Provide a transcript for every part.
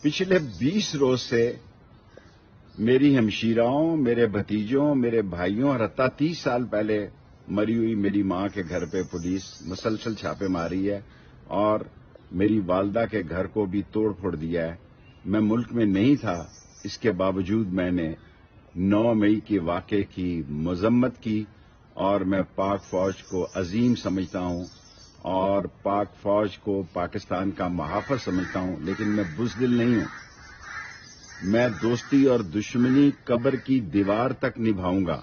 पिछले 20 रोज से मेरी हमशीराओं, मेरे भतीजों, मेरे भाइयों और हत्ता 30 साल पहले मरी हुई मेरी मां के घर पे पुलिस मुसलसल छापे मारी है और मेरी वालदा के घर को भी तोड़ फोड़ दिया है। मैं मुल्क में नहीं था, इसके बावजूद मैंने 9 मई के वाक़े की मजम्मत की और मैं पाक फौज को अजीम समझता हूं और पाक फौज को पाकिस्तान का मुहाफ़िज़ समझता हूं, लेकिन मैं बुज़दिल नहीं हूं। मैं दोस्ती और दुश्मनी कब्र की दीवार तक निभाऊंगा।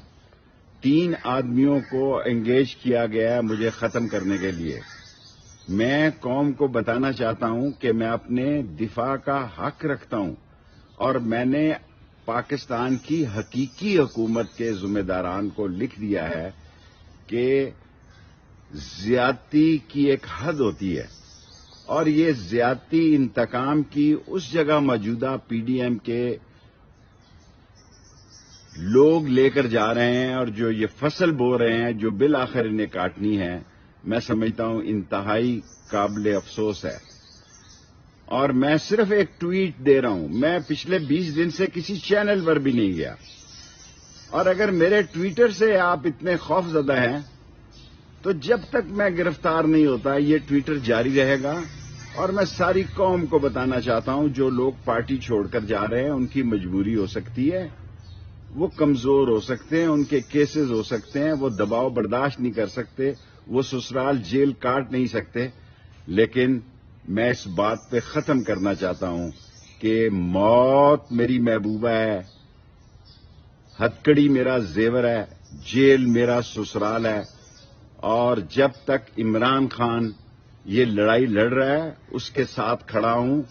3 आदमियों को एंगेज किया गया है मुझे खत्म करने के लिए। मैं कौम को बताना चाहता हूं कि मैं अपने दिफा का हक रखता हूं और मैंने पाकिस्तान की हकीकी हुकूमत के जिम्मेदारान को लिख दिया है कि ज्यादती की एक हद होती है और ये ज्यादती इंतकाम की उस जगह मौजूदा पीडीएम के लोग लेकर जा रहे हैं और जो ये फसल बो रहे हैं जो बिल आखिर इन्हें काटनी है, मैं समझता हूं इंतहाई काबिल अफसोस है। और मैं सिर्फ एक ट्वीट दे रहा हूं, मैं पिछले 20 दिन से किसी चैनल पर भी नहीं गया और अगर मेरे ट्विटर से आप इतने खौफजदा हैं तो जब तक मैं गिरफ्तार नहीं होता ये ट्विटर जारी रहेगा। और मैं सारी कौम को बताना चाहता हूं जो लोग पार्टी छोड़कर जा रहे हैं उनकी मजबूरी हो सकती है, वो कमजोर हो सकते हैं, उनके केसेस हो सकते हैं, वो दबाव बर्दाश्त नहीं कर सकते, वो ससुराल जेल काट नहीं सकते, लेकिन मैं इस बात पे खत्म करना चाहता हूं कि मौत मेरी महबूबा है, हथकड़ी मेरा जेवर है, जेल मेरा ससुराल है और जब तक इमरान खान ये लड़ाई लड़ रहा है उसके साथ खड़ा हूं।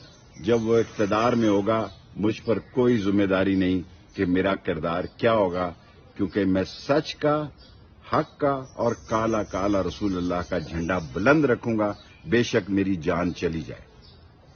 जब वो इख्तिदार में होगा मुझ पर कोई जिम्मेदारी नहीं कि मेरा किरदार क्या होगा, क्योंकि मैं सच का, हक का और काला काला रसूल अल्लाह का झंडा बुलंद रखूंगा, बेशक मेरी जान चली जाए।